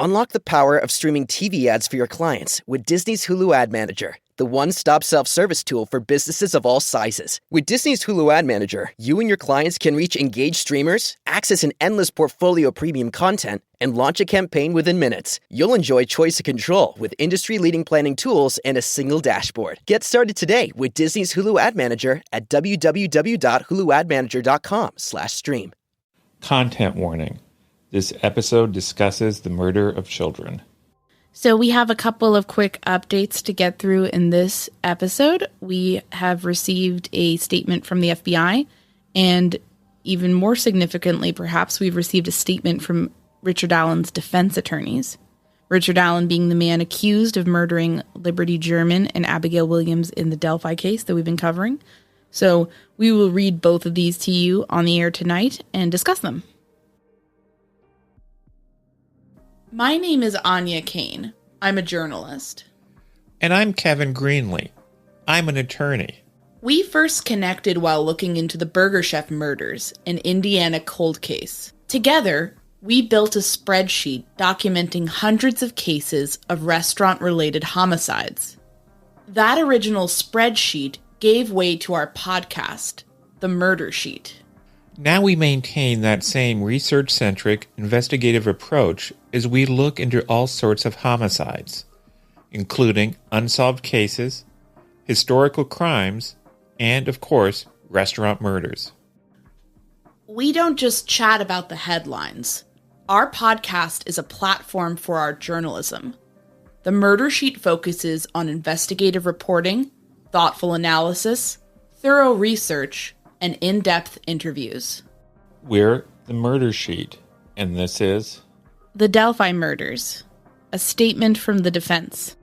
Unlock the power of streaming TV ads for your clients with Disney's Hulu Ad Manager, the one-stop self-service tool for businesses of all sizes. With Disney's Hulu Ad Manager, you and your clients can reach engaged streamers, access an endless portfolio of premium content, and launch a campaign within minutes. You'll enjoy choice and control with industry-leading planning tools and a single dashboard. Get started today with Disney's Hulu Ad Manager at www.huluadmanager.com/stream. Content warning. This episode discusses the murder of children. So we have a couple of quick updates to get through in this episode. We have received a statement from the FBI, and even more significantly, perhaps, we've received a statement from Richard Allen's defense attorneys. Richard Allen being the man accused of murdering Liberty German and Abigail Williams in the Delphi case that we've been covering. So we will read both of these to you on the air tonight and discuss them. My name is Anya Kane. I'm a journalist. And I'm Kevin Greenlee. I'm an attorney. We first connected while looking into the Burger Chef murders, an Indiana cold case. Together, we built a spreadsheet documenting hundreds of cases of restaurant-related homicides. That original spreadsheet gave way to our podcast, The Murder Sheet. Now we maintain that same research-centric, investigative approach as we look into all sorts of homicides, including unsolved cases, historical crimes, and, of course, restaurant murders. We don't just chat about the headlines. Our podcast is a platform for our journalism. The Murder Sheet focuses on investigative reporting, thoughtful analysis, thorough research, and in-depth interviews. We're the Murder Sheet, and this is... The Delphi Murders, a statement from the defense.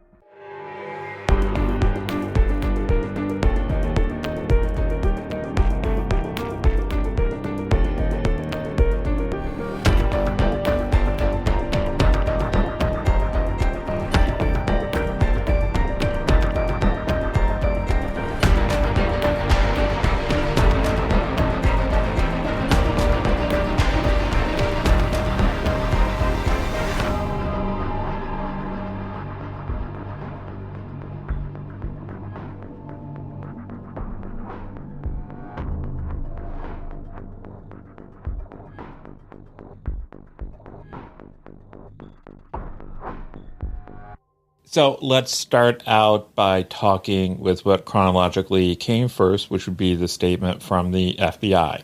So let's start out by talking with what chronologically came first, which would be the statement from the FBI.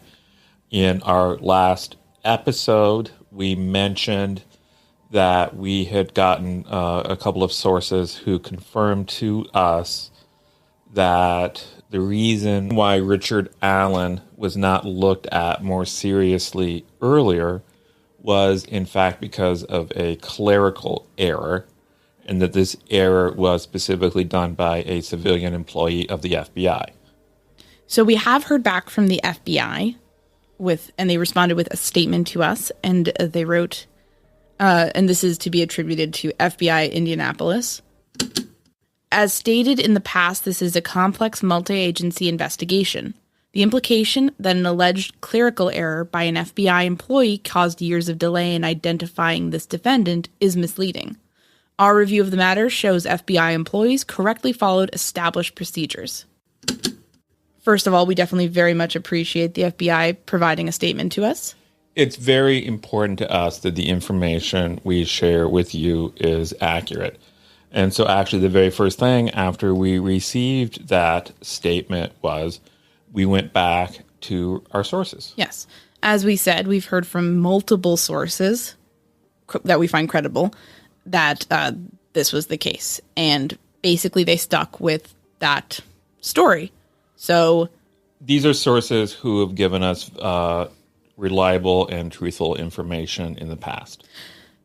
In our last episode, we mentioned that we had gotten a couple of sources who confirmed to us that the reason why Richard Allen was not looked at more seriously earlier was, in fact, because of a clerical error, and that this error was specifically done by a civilian employee of the FBI. So we have heard back from the FBI, and they responded with a statement to us, and they wrote, and this is to be attributed to FBI Indianapolis. As stated in the past, this is a complex multi-agency investigation. The implication that an alleged clerical error by an FBI employee caused years of delay in identifying this defendant is misleading. Our review of the matter shows FBI employees correctly followed established procedures. First of all, we definitely very much appreciate the FBI providing a statement to us. It's very important to us that the information we share with you is accurate. And so actually the very first thing after we received that statement was we went back to our sources. Yes. As we said, we've heard from multiple sources that we find credible that this was the case. And basically they stuck with that story. So these are sources who have given us reliable and truthful information in the past.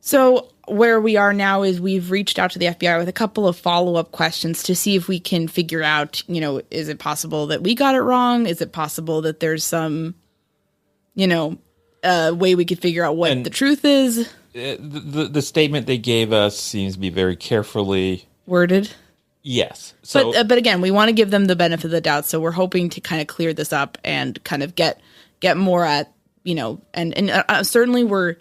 So where we are now is we've reached out to the FBI with a couple of follow-up questions to see if we can figure out, is it possible that we got it wrong? Is it possible that there's some, way we could figure out what the truth is? The statement they gave us seems to be very carefully worded. Yes. So, but again, we want to give them the benefit of the doubt. So we're hoping to kind of clear this up and kind of get more at, and certainly we're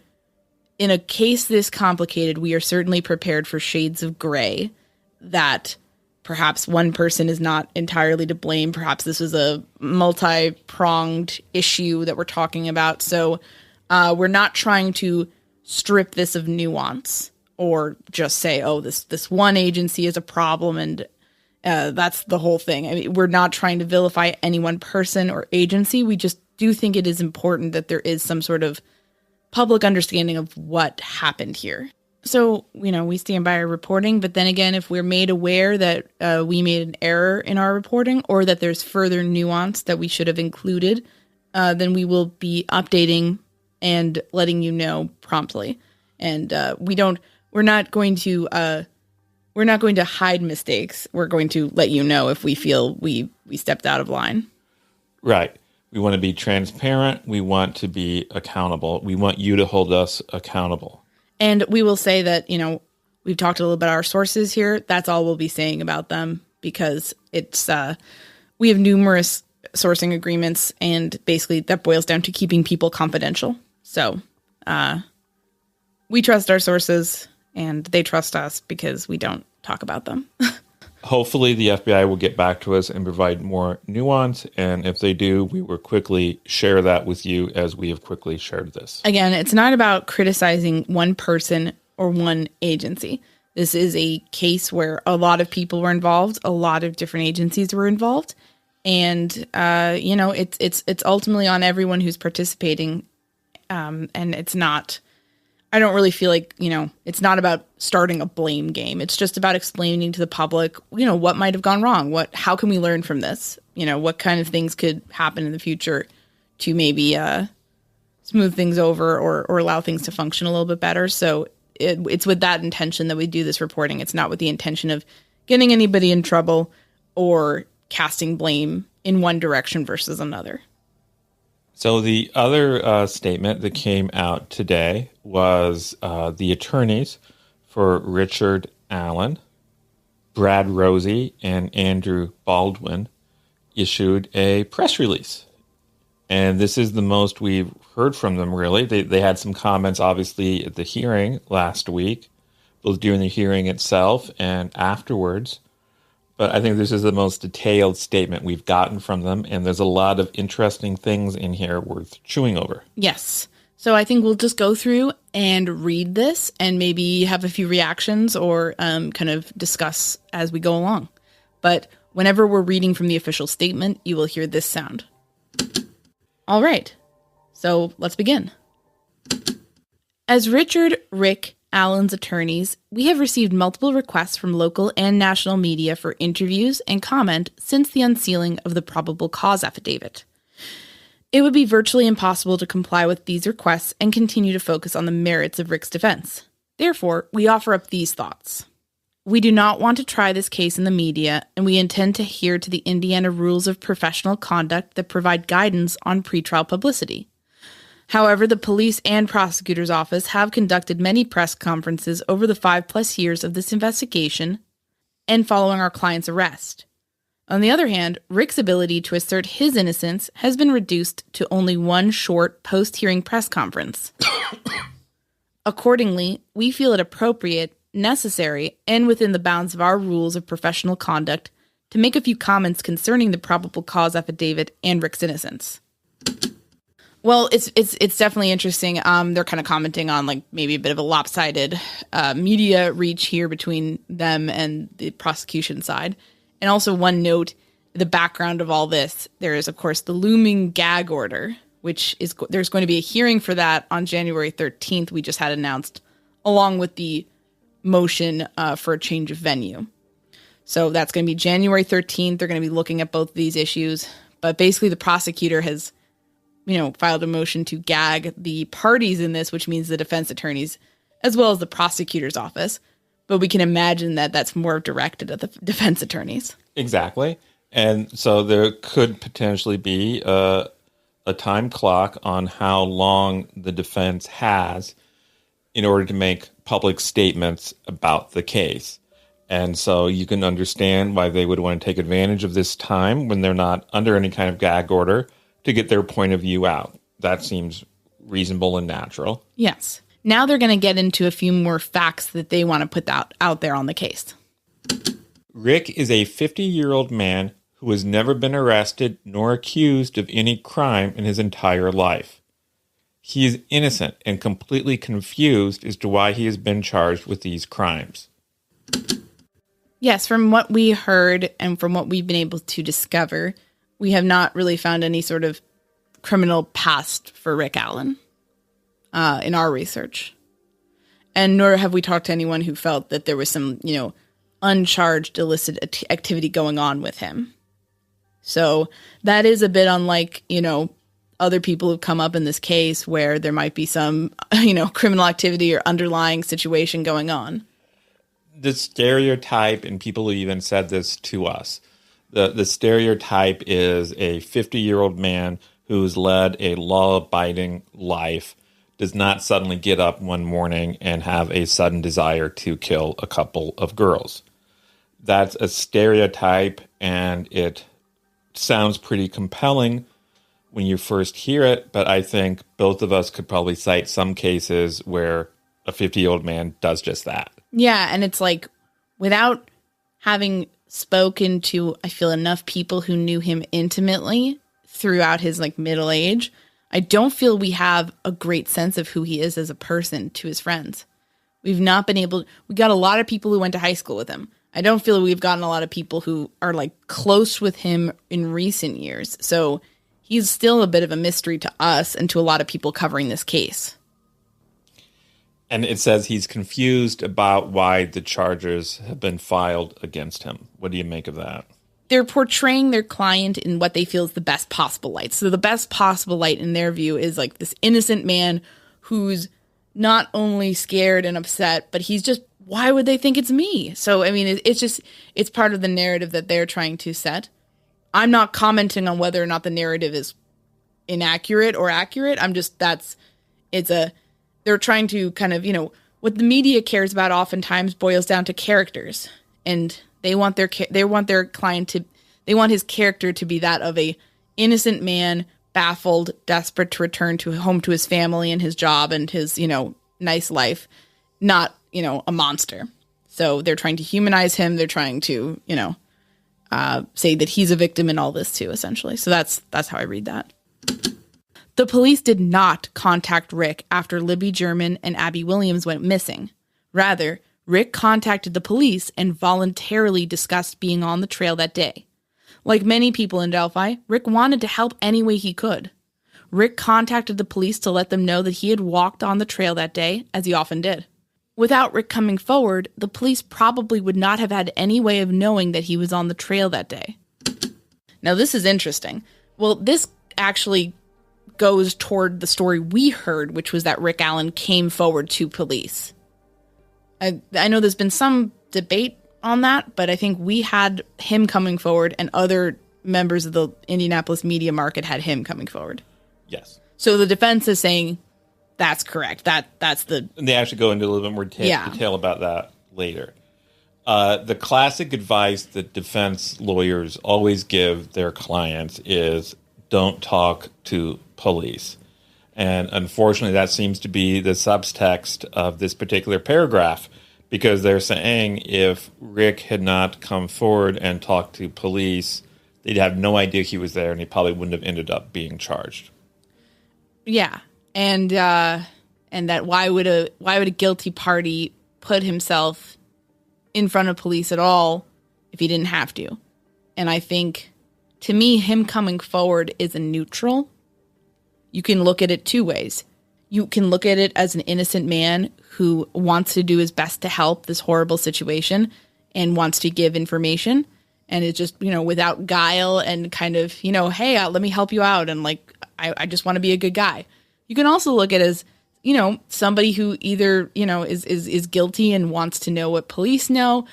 in a case this complicated, we are certainly prepared for shades of gray that perhaps one person is not entirely to blame. Perhaps this is a multi-pronged issue that we're talking about. So we're not trying to strip this of nuance or just say, oh, this one agency is a problem and that's the whole thing. I mean, we're not trying to vilify any one person or agency. We just do think it is important that there is some sort of public understanding of what happened here. So, we stand by our reporting, but then again, if we're made aware that we made an error in our reporting or that there's further nuance that we should have included, then we will be updating and letting you know promptly. And we're not going to hide mistakes. We're going to let you know if we feel we stepped out of line. Right. We want to be transparent. We want to be accountable. We want you to hold us accountable. And we will say that, we've talked a little bit about our sources here. That's all we'll be saying about them because it's we have numerous sourcing agreements, and basically that boils down to keeping people confidential. So we trust our sources, and they trust us because we don't talk about them. Hopefully the FBI will get back to us and provide more nuance, and if they do, we will quickly share that with you as we have quickly shared this. Again, it's not about criticizing one person or one agency. This is a case where a lot of people were involved, a lot of different agencies were involved, and it's ultimately on everyone who's participating, and it's not. I don't really feel like, it's not about starting a blame game. It's just about explaining to the public, what might have gone wrong. How can we learn from this? What kind of things could happen in the future to maybe smooth things over or allow things to function a little bit better. So it's with that intention that we do this reporting. It's not with the intention of getting anybody in trouble or casting blame in one direction versus another. So the other statement that came out today was the attorneys for Richard Allen, Brad Rosie, and Andrew Baldwin issued a press release. And this is the most we've heard from them, really. They had some comments, obviously, at the hearing last week, both during the hearing itself and afterwards. But I think this is the most detailed statement we've gotten from them, and there's a lot of interesting things in here worth chewing over. Yes. So I think we'll just go through and read this and maybe have a few reactions or kind of discuss as we go along. But whenever we're reading from the official statement, you will hear this sound. All right. So let's begin. As Rick Allen's attorneys, we have received multiple requests from local and national media for interviews and comment since the unsealing of the probable cause affidavit. It would be virtually impossible to comply with these requests and continue to focus on the merits of Rick's defense. Therefore, we offer up these thoughts. We do not want to try this case in the media, and we intend to adhere to the Indiana rules of professional conduct that provide guidance on pretrial publicity. However, the police and prosecutor's office have conducted many press conferences over the 5+ years of this investigation and following our client's arrest. On the other hand, Rick's ability to assert his innocence has been reduced to only one short post-hearing press conference. Accordingly, we feel it appropriate, necessary, and within the bounds of our rules of professional conduct to make a few comments concerning the probable cause affidavit and Rick's innocence. Well, it's definitely interesting. They're kind of commenting on maybe a bit of a lopsided media reach here between them and the prosecution side. And also one note, the background of all this, there is, of course, the looming gag order, which is there's going to be a hearing for that on January 13th. We just had announced, along with the motion for a change of venue. So that's going to be January 13th. They're going to be looking at both of these issues. But basically the prosecutor has filed a motion to gag the parties in this, which means the defense attorneys as well as the prosecutor's office. But we can imagine that that's more directed at the defense attorneys. Exactly. And so there could potentially be a time clock on how long the defense has in order to make public statements about the case. And so you can understand why they would want to take advantage of this time when they're not under any kind of gag order to get their point of view out. That seems reasonable and natural. Yes. Now they're going to get into a few more facts that they want to put out there on the case. Rick is a 50-year-old man who has never been arrested nor accused of any crime in his entire life. He is innocent and completely confused as to why he has been charged with these crimes. Yes, from what we heard and from what we've been able to discover, we have not really found any sort of criminal past for Rick Allen in our research. And nor have we talked to anyone who felt that there was some, uncharged illicit activity going on with him. So that is a bit unlike, other people who've come up in this case where there might be some, criminal activity or underlying situation going on. The stereotype, and people even said this to us, the stereotype is a 50-year-old man who's led a law-abiding life, does not suddenly get up one morning and have a sudden desire to kill a couple of girls. That's a stereotype, and it sounds pretty compelling when you first hear it, but I think both of us could probably cite some cases where a 50-year-old man does just that. Yeah, and it's like, without having spoken to, I feel, enough people who knew him intimately throughout his middle age, I don't feel we have a great sense of who he is as a person to his friends. We've not been able, we got a lot of people who went to high school with him. I don't feel we've gotten a lot of people who are close with him in recent years. So he's still a bit of a mystery to us and to a lot of people covering this case. And it says he's confused about why the charges have been filed against him. What do you make of that? They're portraying their client in what they feel is the best possible light. So the best possible light in their view is this innocent man who's not only scared and upset, but he's just, why would they think it's me? So, it's part of the narrative that they're trying to set. I'm not commenting on whether or not the narrative is inaccurate or accurate. They're trying to kind of, what the media cares about oftentimes boils down to characters, and they want their client to, they want his character to be that of a innocent man, baffled, desperate to return home to his family and his job and his, nice life, not, a monster. So they're trying to humanize him. They're trying to, say that he's a victim in all this too, essentially. So that's how I read that. The police did not contact Rick after Libby German and Abby Williams went missing. Rather, Rick contacted the police and voluntarily discussed being on the trail that day. Like many people in Delphi, Rick wanted to help any way he could. Rick contacted the police to let them know that he had walked on the trail that day, as he often did. Without Rick coming forward, the police probably would not have had any way of knowing that he was on the trail that day. Now, this is interesting. Well, this actually goes toward the story we heard, which was that Rick Allen came forward to police. I know there's been some debate on that, but I think we had him coming forward and other members of the Indianapolis media market had him coming forward. Yes. So the defense is saying that's correct. That's the... And they actually go into a little bit more detail about that later. The classic advice that defense lawyers always give their clients is don't talk to police. And unfortunately, that seems to be the subtext of this particular paragraph, because they're saying if Rick had not come forward and talked to police, they'd have no idea he was there, and he probably wouldn't have ended up being charged. Yeah, and that why would a guilty party put himself in front of police at all if he didn't have to? And I think, to me, him coming forward is a neutral. You can look at it two ways. You can look at it as an innocent man who wants to do his best to help this horrible situation and wants to give information. And it's just, without guile and kind of, hey, let me help you out. And I just want to be a good guy. You can also look at it as, somebody who either, is guilty and wants to know what police know,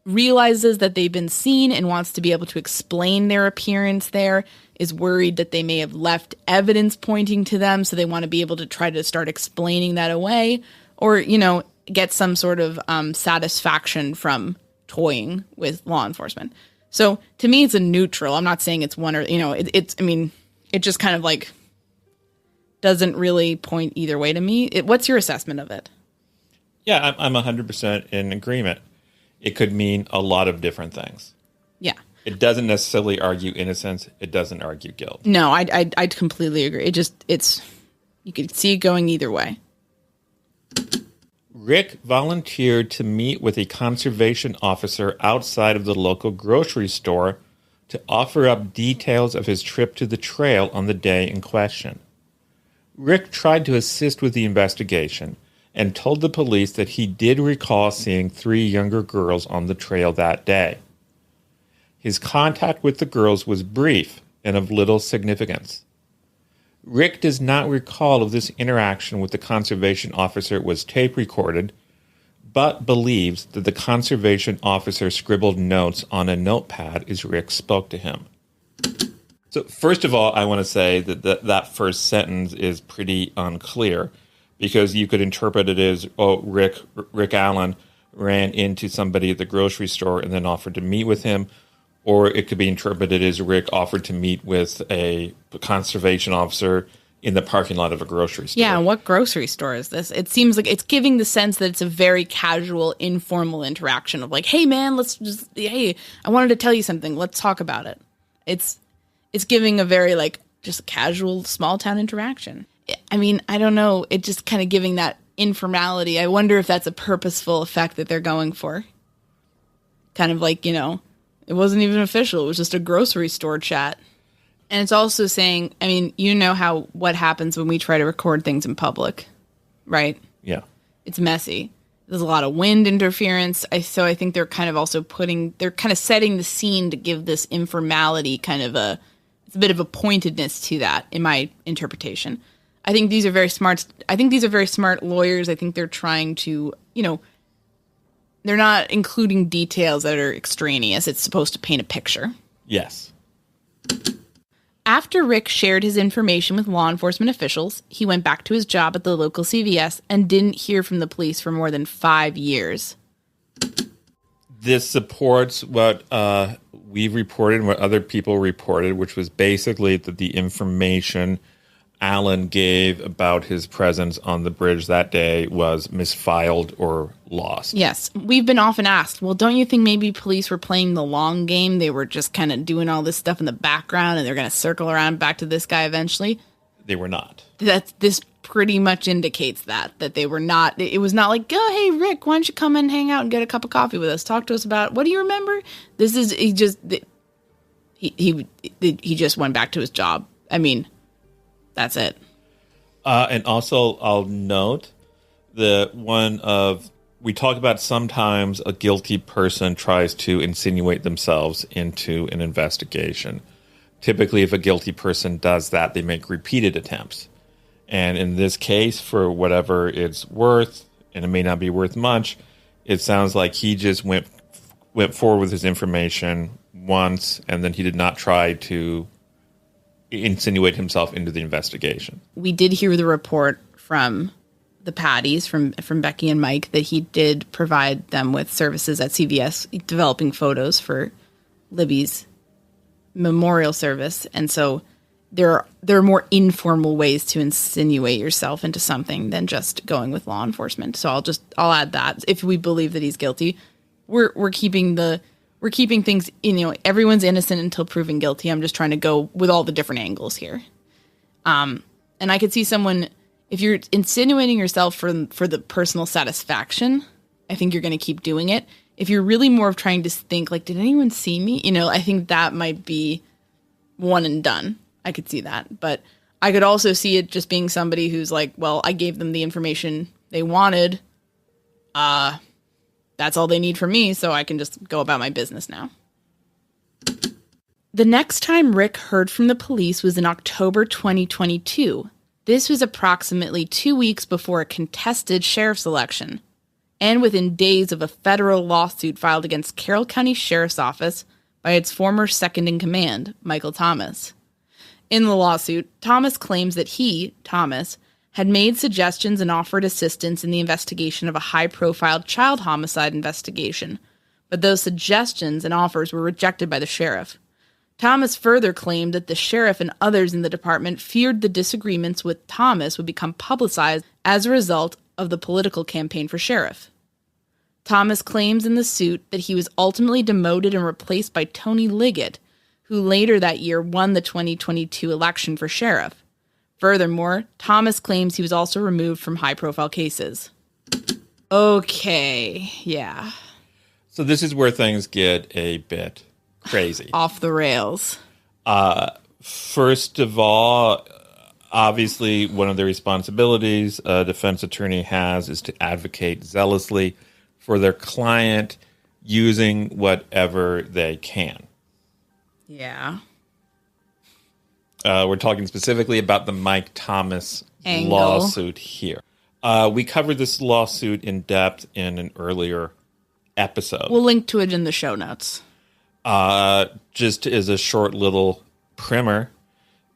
realizes that they've been seen and wants to be able to explain their appearance there, is worried that they may have left evidence pointing to them, so they want to be able to try to start explaining that away, or, get some sort of satisfaction from toying with law enforcement. So to me, it's a neutral. I'm not saying it's one or, it just kind of doesn't really point either way to me. What's your assessment of it? Yeah, I'm 100% in agreement. It could mean a lot of different things. Yeah. It doesn't necessarily argue innocence. It doesn't argue guilt. No, I completely agree. You could see it going either way. Rick volunteered to meet with a conservation officer outside of the local grocery store to offer up details of his trip to the trail on the day in question. Rick tried to assist with the investigation and told the police that he did recall seeing 3 younger girls on the trail that day. His contact with the girls was brief and of little significance. Rick does not recall if this interaction with the conservation officer was tape recorded, but believes that the conservation officer scribbled notes on a notepad as Rick spoke to him. So first of all, I want to say that first sentence is pretty unclear, because you could interpret it as, Rick Allen ran into somebody at the grocery store and then offered to meet with him, or it could be interpreted as Rick offered to meet with a conservation officer in the parking lot of a grocery store. Yeah, what grocery store is this? It seems like it's giving the sense that it's a very casual, informal interaction of like, hey man, I wanted to tell you something. Let's talk about it. It's giving a very like just casual small town interaction. I mean, I don't know. It just kind of giving that informality. I wonder if that's a purposeful effect that they're going for. Kind of like, it wasn't even official. It was just a grocery store chat. And it's also saying, I mean, what happens when we try to record things in public, right? Yeah. It's messy. There's a lot of wind interference. So I think they're kind of also they're kind of setting the scene to give this informality it's a bit of a pointedness to that in my interpretation. I think these are very smart. I think these are very smart lawyers. I think they're trying to, they're not including details that are extraneous. It's supposed to paint a picture. Yes. After Rick shared his information with law enforcement officials, he went back to his job at the local CVS and didn't hear from the police for more than 5 years. This supports what we've reported and what other people reported, which was basically that the information Allen gave about his presence on the bridge that day was misfiled or lost. Yes. We've been often asked, well, don't you think maybe police were playing the long game? They were just kind of doing all this stuff in the background and they're going to circle around back to this guy eventually? They were not. This pretty much indicates that they were not. It was not like, oh, hey, Rick, why don't you come and hang out and get a cup of coffee with us? Talk to us about, what do you remember? He just went back to his job. I mean, that's it. And also, I'll note we talk about sometimes a guilty person tries to insinuate themselves into an investigation. Typically, if a guilty person does that, they make repeated attempts. And in this case, for whatever it's worth, and it may not be worth much, it sounds like he just went forward with his information once, and then he did not try to insinuate himself into the investigation. We did hear the report from the Patties, from Becky and Mike, that he did provide them with services at CVS, developing photos for Libby's memorial service. And so there are more informal ways to insinuate yourself into something than just going with law enforcement. So I'll add that. If we believe that he's guilty, we're keeping things, everyone's innocent until proven guilty. I'm just trying to go with all the different angles here. And I could see someone, if you're insinuating yourself for the personal satisfaction, I think you're going to keep doing it. If you're really more of trying to think like, did anyone see me? I think that might be one and done. I could see that. But I could also see it just being somebody who's like, well, I gave them the information they wanted. That's all they need from me, so I can just go about my business now. The next time Rick heard from the police was in October 2022. This was approximately 2 weeks before a contested sheriff's election, and within days of a federal lawsuit filed against Carroll County Sheriff's Office by its former second-in-command, Michael Thomas. In the lawsuit, Thomas claims that he, Thomas, had made suggestions and offered assistance in the investigation of a high-profile child homicide investigation, but those suggestions and offers were rejected by the sheriff. Thomas further claimed that the sheriff and others in the department feared the disagreements with Thomas would become publicized as a result of the political campaign for sheriff. Thomas claims in the suit that he was ultimately demoted and replaced by Tony Liggett, who later that year won the 2022 election for sheriff. Furthermore, Thomas claims he was also removed from high-profile cases. Okay, yeah. So this is where things get a bit crazy. Off the rails. First of all, obviously, one of the responsibilities a defense attorney has is to advocate zealously for their client using whatever they can. Yeah. We're talking specifically about the Mike Thomas lawsuit here. We covered this lawsuit in depth in an earlier episode. We'll link to it in the show notes. Just as a short little primer,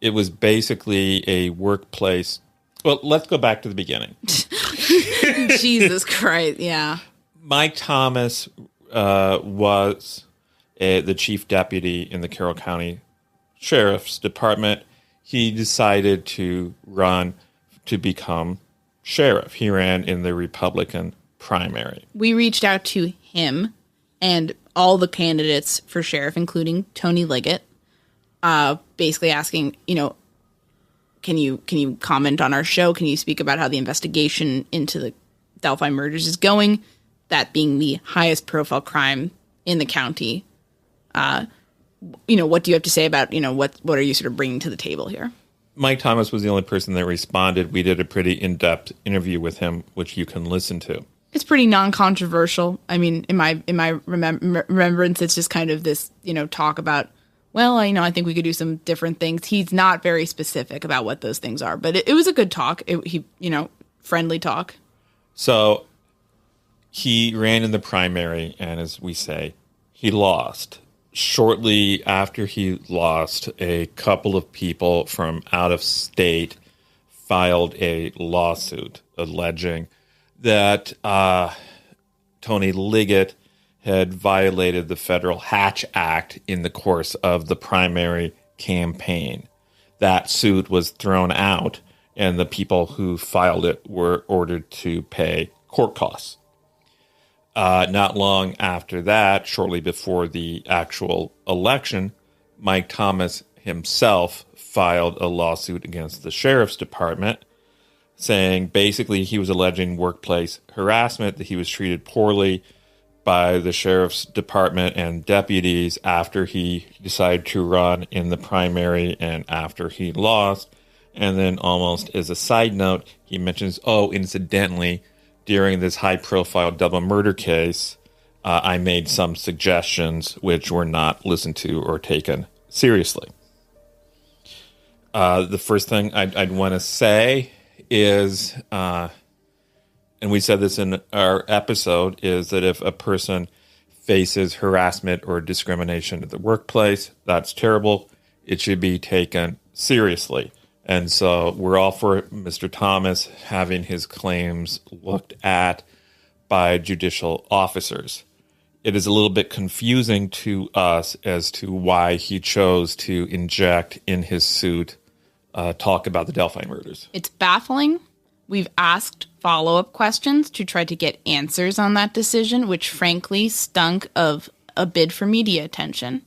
it was basically a workplace. Well, let's go back to the beginning. Jesus Christ, yeah. Mike Thomas was the chief deputy in the Carroll County Sheriff's Department. He decided to run to become sheriff. He ran in the Republican primary. We reached out to him and all the candidates for sheriff, including Tony Liggett, basically asking, can you comment on our show? Can you speak about how the investigation into the Delphi murders is going? That being the highest profile crime in the county. What do you have to say about, what are you sort of bringing to the table here? Mike Thomas was the only person that responded. We did a pretty in-depth interview with him, which you can listen to. It's pretty non-controversial. I mean, in my remembrance, it's just kind of this, talk about, well, I think we could do some different things. He's not very specific about what those things are, but it was a good talk. Friendly talk. So he ran in the primary, and as we say, he lost. Shortly after he lost, a couple of people from out of state filed a lawsuit alleging that Tony Liggett had violated the Federal Hatch Act in the course of the primary campaign. That suit was thrown out, and the people who filed it were ordered to pay court costs. Not long after that, shortly before the actual election, Mike Thomas himself filed a lawsuit against the sheriff's department, saying basically he was alleging workplace harassment, that he was treated poorly by the sheriff's department and deputies after he decided to run in the primary and after he lost. And then almost as a side note, he mentions, incidentally, during this high-profile double murder case, I made some suggestions which were not listened to or taken seriously. The first thing I'd want to say is, and we said this in our episode, is that if a person faces harassment or discrimination at the workplace, that's terrible. It should be taken seriously. And so we're all for Mr. Thomas having his claims looked at by judicial officers. It is a little bit confusing to us as to why he chose to inject in his suit talk about the Delphi murders. It's baffling. We've asked follow-up questions to try to get answers on that decision, which frankly stunk of a bid for media attention.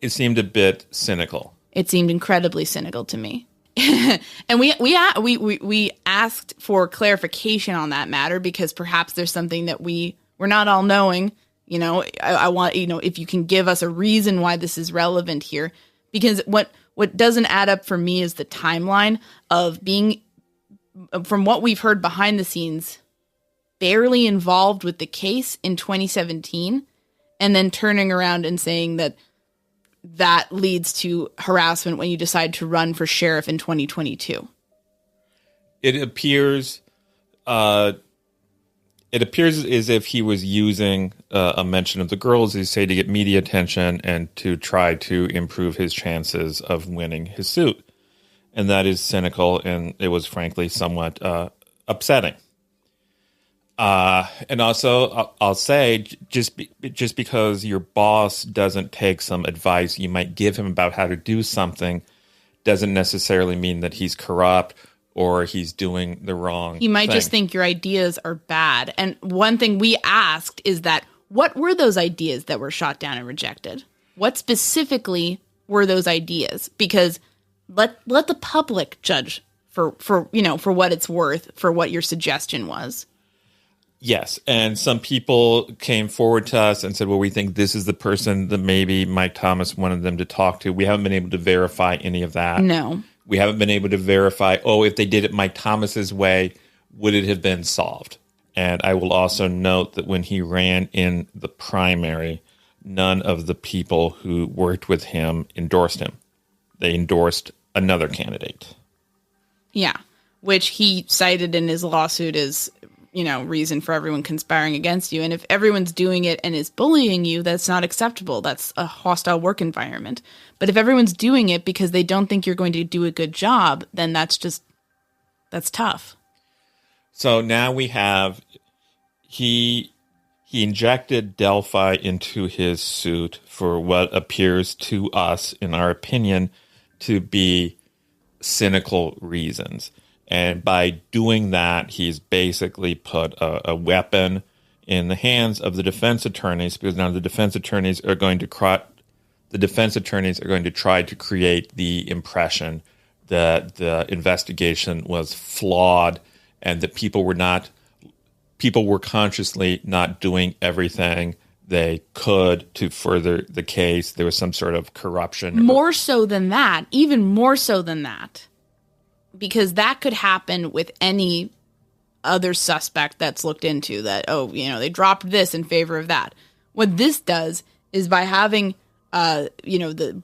It seemed a bit cynical. It seemed incredibly cynical to me. And we asked for clarification on that matter because perhaps there's something that we're not all knowing. I want, if you can give us a reason why this is relevant here, because what doesn't add up for me is the timeline of being, from what we've heard behind the scenes, barely involved with the case in 2017 and then turning around and saying that leads to harassment when you decide to run for sheriff in 2022. It appears as if he was using a mention of the girls, as you say, to get media attention and to try to improve his chances of winning his suit. And that is cynical, and it was frankly somewhat upsetting. And also, I'll say, just because your boss doesn't take some advice you might give him about how to do something doesn't necessarily mean that he's corrupt or he's doing the wrong He might thing. just think your ideas are bad. And one thing we asked is that, what were those ideas that were shot down and rejected? What specifically were those ideas? Because let the public judge for what it's worth, for what your suggestion was. Yes, and some people came forward to us and said, well, we think this is the person that maybe Mike Thomas wanted them to talk to. We haven't been able to verify any of that. No. We haven't been able to verify, if they did it Mike Thomas's way, would it have been solved? And I will also note that when he ran in the primary, none of the people who worked with him endorsed him. They endorsed another candidate. Yeah, which he cited in his lawsuit as, reason for everyone conspiring against you. And if everyone's doing it and is bullying you, that's not acceptable. That's a hostile work environment. But if everyone's doing it because they don't think you're going to do a good job, then that's tough. So now we have, he injected Delphi into his suit for what appears to us, in our opinion, to be cynical reasons. And by doing that, he's basically put a weapon in the hands of the defense attorneys, because now the defense attorneys are going to try to create the impression that the investigation was flawed and that people were consciously not doing everything they could to further the case. There was some sort of corruption. More so than that, even more so than that. Because that could happen with any other suspect that's looked into, that, they dropped this in favor of that. What this does is, by having,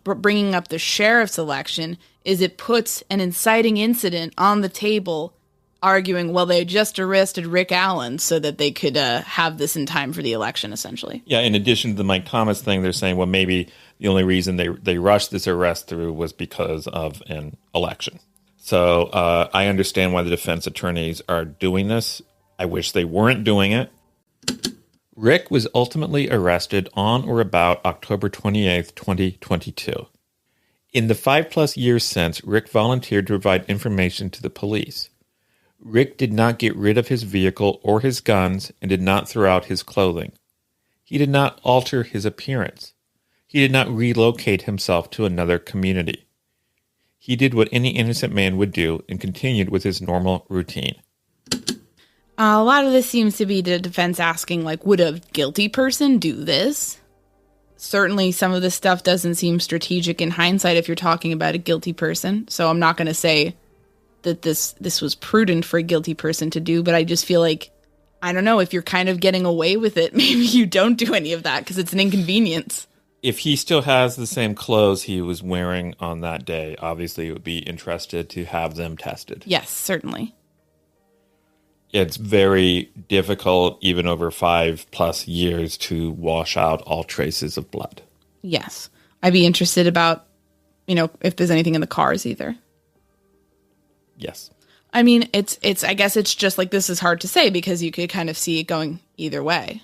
bringing up the sheriff's election, is it puts an inciting incident on the table, arguing, well, they just arrested Rick Allen so that they could have this in time for the election, essentially. Yeah, in addition to the Mike Thomas thing, they're saying, well, maybe the only reason they rushed this arrest through was because of an election. So I understand why the defense attorneys are doing this. I wish they weren't doing it. Rick was ultimately arrested on or about October 28th, 2022. In the 5+ years since, Rick volunteered to provide information to the police. Rick did not get rid of his vehicle or his guns and did not throw out his clothing. He did not alter his appearance. He did not relocate himself to another community. He did what any innocent man would do and continued with his normal routine. A lot of this seems to be the defense asking, would a guilty person do this? Certainly some of this stuff doesn't seem strategic in hindsight if you're talking about a guilty person. So I'm not going to say that this was prudent for a guilty person to do, but I just feel like, I don't know, if you're kind of getting away with it, maybe you don't do any of that because it's an inconvenience. If he still has the same clothes he was wearing on that day, obviously it would be interested to have them tested. Yes, certainly. It's very difficult, even over 5+ years, to wash out all traces of blood. Yes. I'd be interested about, if there's anything in the cars either. Yes. I mean, I guess it's just this is hard to say because you could kind of see it going either way.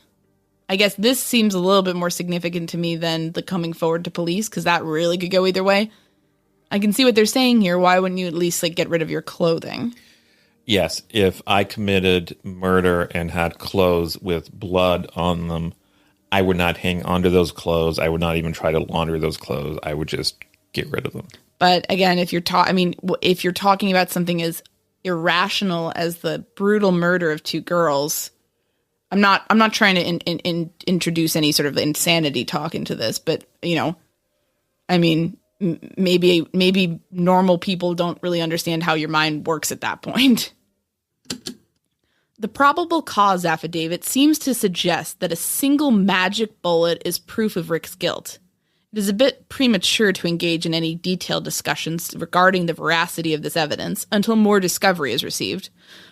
I guess this seems a little bit more significant to me than the coming forward to police, because that really could go either way. I can see what they're saying here. Why wouldn't you at least get rid of your clothing? Yes, if I committed murder and had clothes with blood on them, I would not hang onto those clothes. I would not even try to launder those clothes. I would just get rid of them. But again, if you're talking about something as irrational as the brutal murder of 2 girls, I'm not trying to introduce any sort of insanity talk into this, but maybe normal people don't really understand how your mind works at that point. The probable cause affidavit seems to suggest that a single magic bullet is proof of Rick's guilt. It is a bit premature to engage in any detailed discussions regarding the veracity of this evidence until more discovery is received,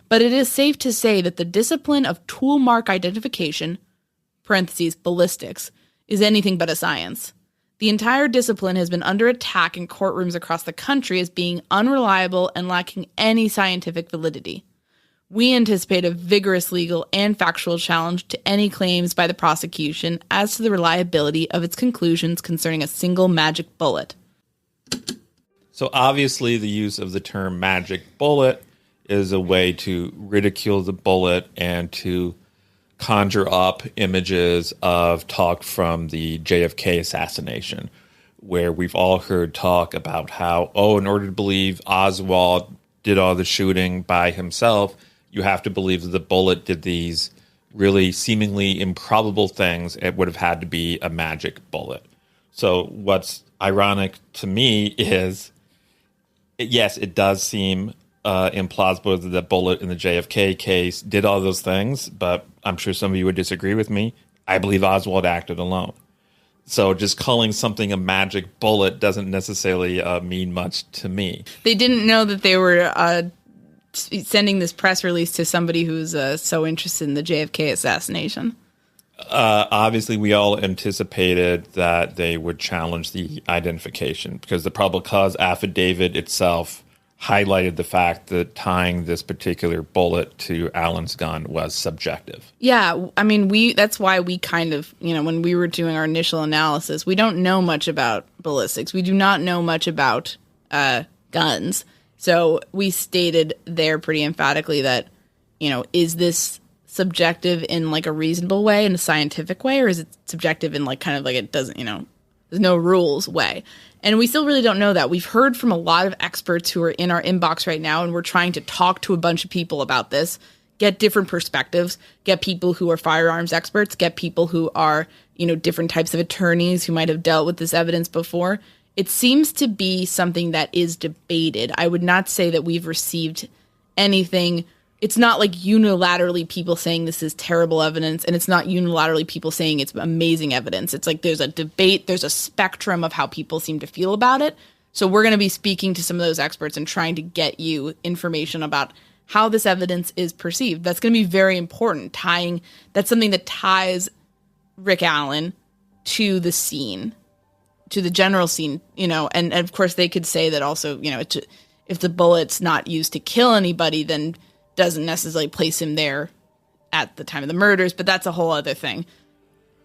but it is safe to say that the discipline of tool mark identification, parentheses, ballistics, is anything but a science. The entire discipline has been under attack in courtrooms across the country as being unreliable and lacking any scientific validity. We anticipate a vigorous legal and factual challenge to any claims by the prosecution as to the reliability of its conclusions concerning a single magic bullet. So obviously the use of the term magic bullet is a way to ridicule the bullet and to conjure up images of talk from the JFK assassination, where we've all heard talk about how, in order to believe Oswald did all the shooting by himself, you have to believe that the bullet did these really seemingly improbable things. It would have had to be a magic bullet. So what's ironic to me is, yes, it does seem implausible that the bullet in the JFK case did all those things, but I'm sure some of you would disagree with me. I believe Oswald acted alone. So just calling something a magic bullet doesn't necessarily mean much to me. They didn't know that they were sending this press release to somebody who's so interested in the JFK assassination. Obviously, we all anticipated that they would challenge the identification because the probable cause affidavit itself highlighted the fact that tying this particular bullet to Allen's gun was subjective. Yeah, I mean, that's why we kind of, when we were doing our initial analysis, we don't know much about ballistics. We do not know much about guns. So we stated there pretty emphatically that, is this subjective in like a reasonable way, in a scientific way, or is it subjective in like kind of like it doesn't, there's no rules way? And we still really don't know that. We've heard from a lot of experts who are in our inbox right now, and we're trying to talk to a bunch of people about this, get different perspectives, get people who are firearms experts, get people who are, different types of attorneys who might have dealt with this evidence before. It seems to be something that is debated. I would not say that we've received anything. It's not like unilaterally people saying this is terrible evidence, and it's not unilaterally people saying it's amazing evidence. It's like there's a debate, there's a spectrum of how people seem to feel about it. So we're going to be speaking to some of those experts and trying to get you information about how this evidence is perceived. That's going to be very important. That's something that ties Rick Allen to the scene, to the general scene, and of course they could say that also, if the bullet's not used to kill anybody, then doesn't necessarily place him there at the time of the murders, but that's a whole other thing.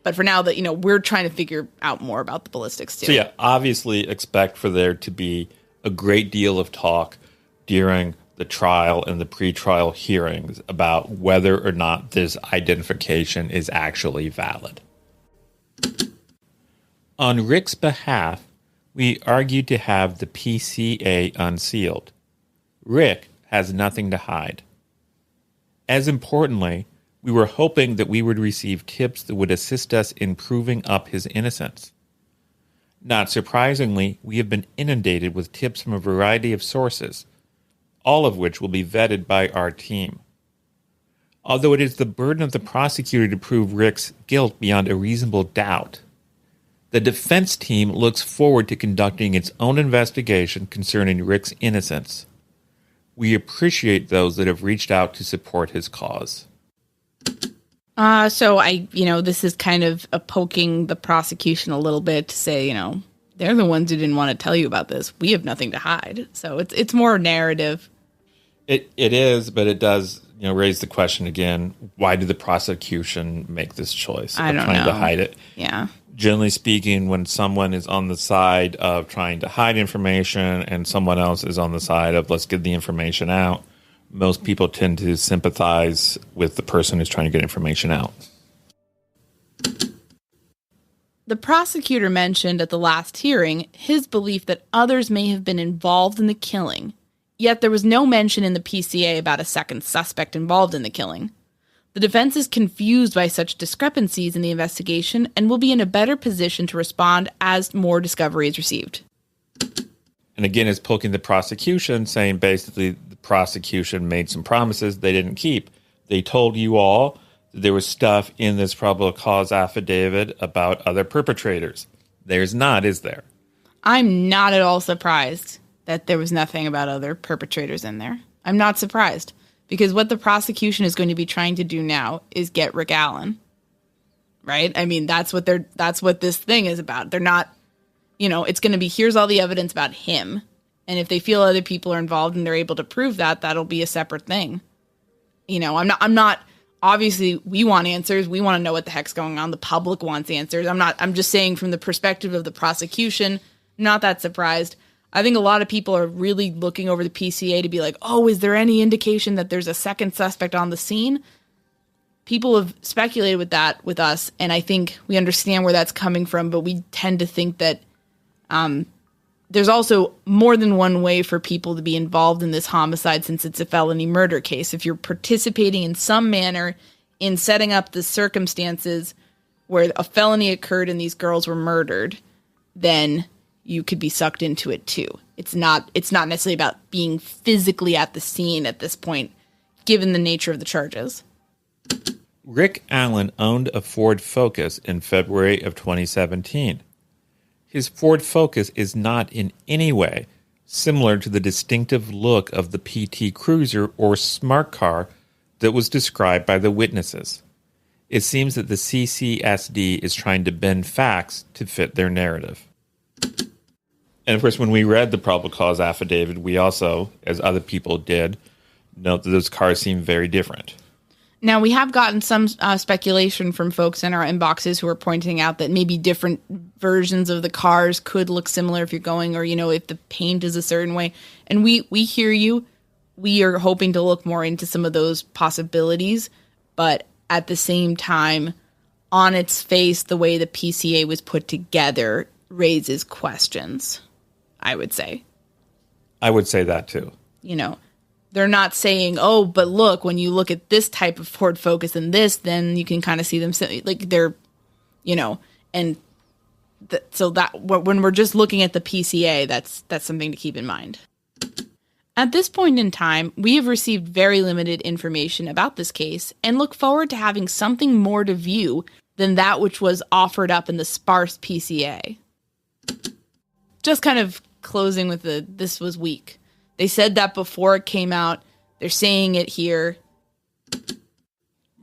But for now, that we're trying to figure out more about the ballistics too. So yeah, obviously expect for there to be a great deal of talk during the trial and the pretrial hearings about whether or not this identification is actually valid. On Rick's behalf, we argued to have the PCA unsealed. Rick has nothing to hide. As importantly, we were hoping that we would receive tips that would assist us in proving up his innocence. Not surprisingly, we have been inundated with tips from a variety of sources, all of which will be vetted by our team. Although it is the burden of the prosecutor to prove Rick's guilt beyond a reasonable doubt, the defense team looks forward to conducting its own investigation concerning Rick's innocence. We appreciate those that have reached out to support his cause. So this is kind of poking the prosecution a little bit to say, they're the ones who didn't want to tell you about this. We have nothing to hide. So it's more narrative. It is, but it does, raise the question again, why did the prosecution make this choice of trying to hide it? Yeah. Generally speaking, when someone is on the side of trying to hide information and someone else is on the side of let's get the information out, most people tend to sympathize with the person who's trying to get information out. The prosecutor mentioned at the last hearing his belief that others may have been involved in the killing, yet there was no mention in the PCA about a second suspect involved in the killing. The defense is confused by such discrepancies in the investigation and will be in a better position to respond as more discovery is received. And again, it's poking the prosecution, saying basically the prosecution made some promises they didn't keep. They told you all that there was stuff in this probable cause affidavit about other perpetrators. There's not, is there? I'm not at all surprised that there was nothing about other perpetrators in there. I'm not surprised. Because what the prosecution is going to be trying to do now is get Rick Allen, right? I mean, that's what this thing is about. They're not, it's going to be, here's all the evidence about him. And if they feel other people are involved and they're able to prove that, that'll be a separate thing. I'm not, obviously we want answers. We want to know what the heck's going on. The public wants answers. I'm just saying from the perspective of the prosecution, not that surprised. I think a lot of people are really looking over the PCA to be like, oh, is there any indication that there's a second suspect on the scene? People have speculated with that with us, and I think we understand where that's coming from, but we tend to think that there's also more than one way for people to be involved in this homicide since it's a felony murder case. If you're participating in some manner in setting up the circumstances where a felony occurred and these girls were murdered, then you could be sucked into it too. It's not necessarily about being physically at the scene at this point, given the nature of the charges. Rick Allen owned a Ford Focus in February of 2017. His Ford Focus is not in any way similar to the distinctive look of the PT Cruiser or smart car that was described by the witnesses. It seems that the CCSD is trying to bend facts to fit their narrative. And of course, when we read the probable cause affidavit, we also, as other people did, note that those cars seem very different. Now, we have gotten some speculation from folks in our inboxes who are pointing out that maybe different versions of the cars could look similar if you're going, or, if the paint is a certain way. And we hear you. We are hoping to look more into some of those possibilities. But at the same time, on its face, the way the PCA was put together raises questions, I would say. I would say that too. They're not saying, oh, but look, when you look at this type of Ford Focus and this, then you can kind of see them like they're, and so that when we're just looking at the PCA, that's something to keep in mind. At this point in time, we have received very limited information about this case and look forward to having something more to view than that which was offered up in the sparse PCA. Just kind of closing with this was weak. They said that before it came out. They're saying it here.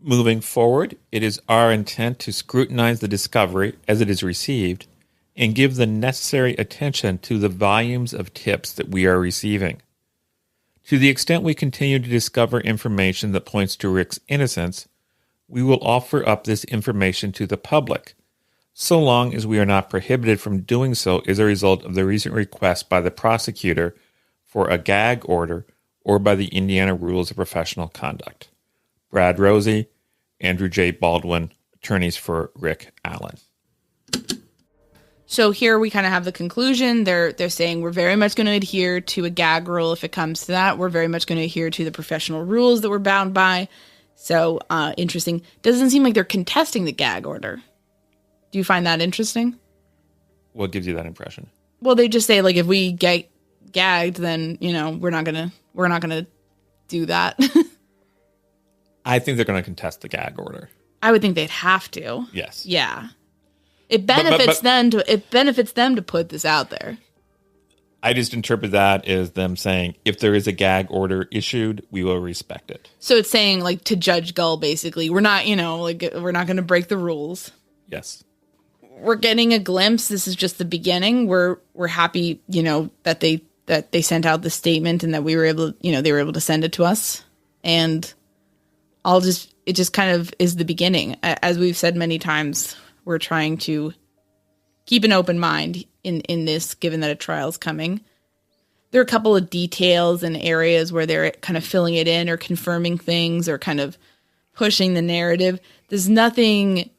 Moving forward, it is our intent to scrutinize the discovery as it is received and give the necessary attention to the volumes of tips that we are receiving. To the extent we continue to discover information that points to Rick's innocence, we will offer up this information to the public, so long as we are not prohibited from doing so as a result of the recent request by the prosecutor for a gag order or by the Indiana Rules of Professional Conduct. Brad Rosie, Andrew J. Baldwin, attorneys for Rick Allen. So here we kind of have the conclusion. They're saying we're very much going to adhere to a gag rule if it comes to that. We're very much going to adhere to the professional rules that we're bound by. So interesting. Doesn't seem like they're contesting the gag order. Do you find that interesting? What gives you that impression? Well, they just say like if we get gagged, then we're not gonna do that. I think they're going to contest the gag order. I would think they'd have to. Yes. Yeah. It benefits them to put this out there. I just interpret that as them saying, if there is a gag order issued, we will respect it. So it's saying like to Judge Gull, basically, we're not, we're not going to break the rules. Yes. We're getting a glimpse. This is just the beginning. We're happy, that they sent out the statement and that we were able, they were able to send it to us. And it just kind of is the beginning. As we've said many times, we're trying to keep an open mind in this, given that a trial's coming. There are a couple of details and areas where they're kind of filling it in or confirming things or kind of pushing the narrative. There's nothing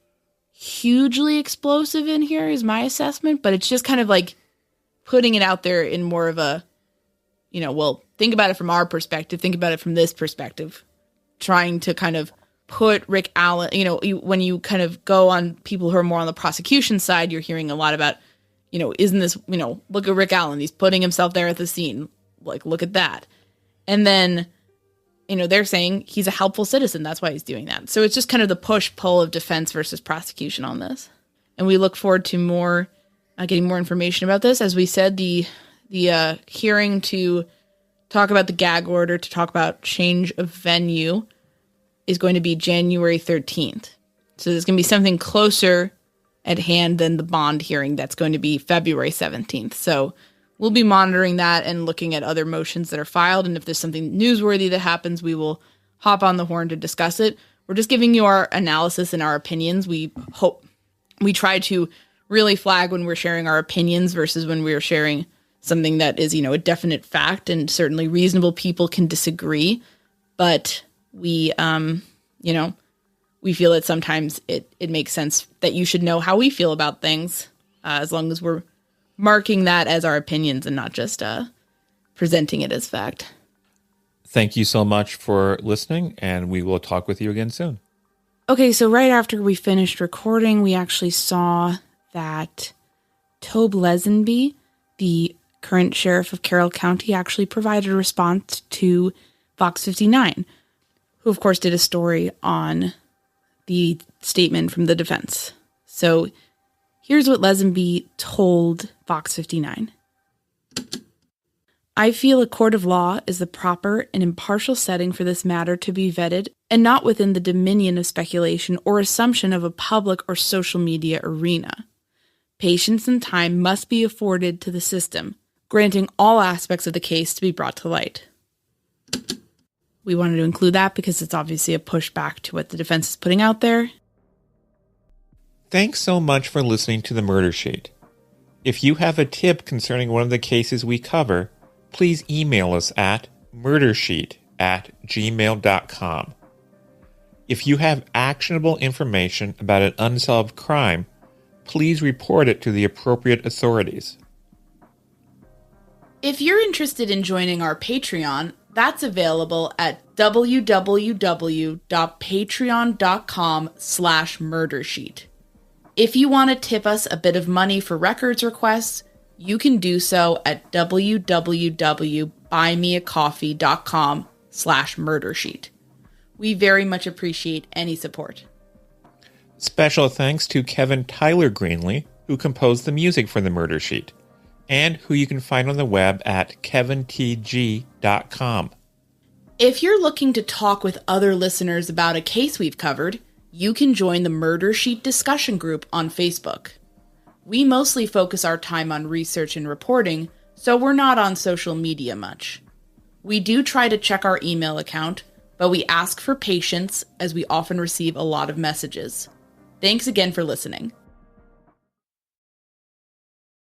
hugely explosive in here is my assessment, but it's just kind of like putting it out there in more of a, well, think about it from our perspective, think about it from this perspective, trying to kind of put Rick Allen, when you kind of go on people who are more on the prosecution side, you're hearing a lot about, isn't this, look at Rick Allen, he's putting himself there at the scene, like, look at that. And then, they're saying he's a helpful citizen, that's why he's doing that. So it's just kind of the push-pull of defense versus prosecution on this. And we look forward to getting more information about this. As we said, the hearing to talk about the gag order, to talk about change of venue, is going to be January 13th. So there's going to be something closer at hand than the bond hearing that's going to be February 17th. So we'll be monitoring that and looking at other motions that are filed. And if there's something newsworthy that happens, we will hop on the horn to discuss it. We're just giving you our analysis and our opinions. We try to really flag when we're sharing our opinions versus when we're sharing something that is, a definite fact, and certainly reasonable people can disagree. But we, we feel that sometimes it makes sense that you should know how we feel about things, as long as we're marking that as our opinions and not just presenting it as fact. Thank you so much for listening, and we will talk with you again soon. Okay, so right after we finished recording, we actually saw that Tobe Leazenby, the current sheriff of Carroll County, actually provided a response to Fox 59, who of course did a story on the statement from the defense. So here's what Leazenby told Fox 59. I feel a court of law is the proper and impartial setting for this matter to be vetted, and not within the dominion of speculation or assumption of a public or social media arena. Patience and time must be afforded to the system, granting all aspects of the case to be brought to light. We wanted to include that because it's obviously a pushback to what the defense is putting out there. Thanks so much for listening to the Murder Sheet. If you have a tip concerning one of the cases we cover, please email us at murdersheet@gmail.com. If you have actionable information about an unsolved crime, please report it to the appropriate authorities. If you're interested in joining our Patreon, that's available at www.patreon.com/murdersheet. If you want to tip us a bit of money for records requests, you can do so at www.buymeacoffee.com/murdersheet. We very much appreciate any support. Special thanks to Kevin Tyler Greenlee, who composed the music for the Murder Sheet, and who you can find on the web at kevintg.com. If you're looking to talk with other listeners about a case we've covered, you can join the Murder Sheet discussion group on Facebook. We mostly focus our time on research and reporting, so we're not on social media much. We do try to check our email account, but we ask for patience as we often receive a lot of messages. Thanks again for listening.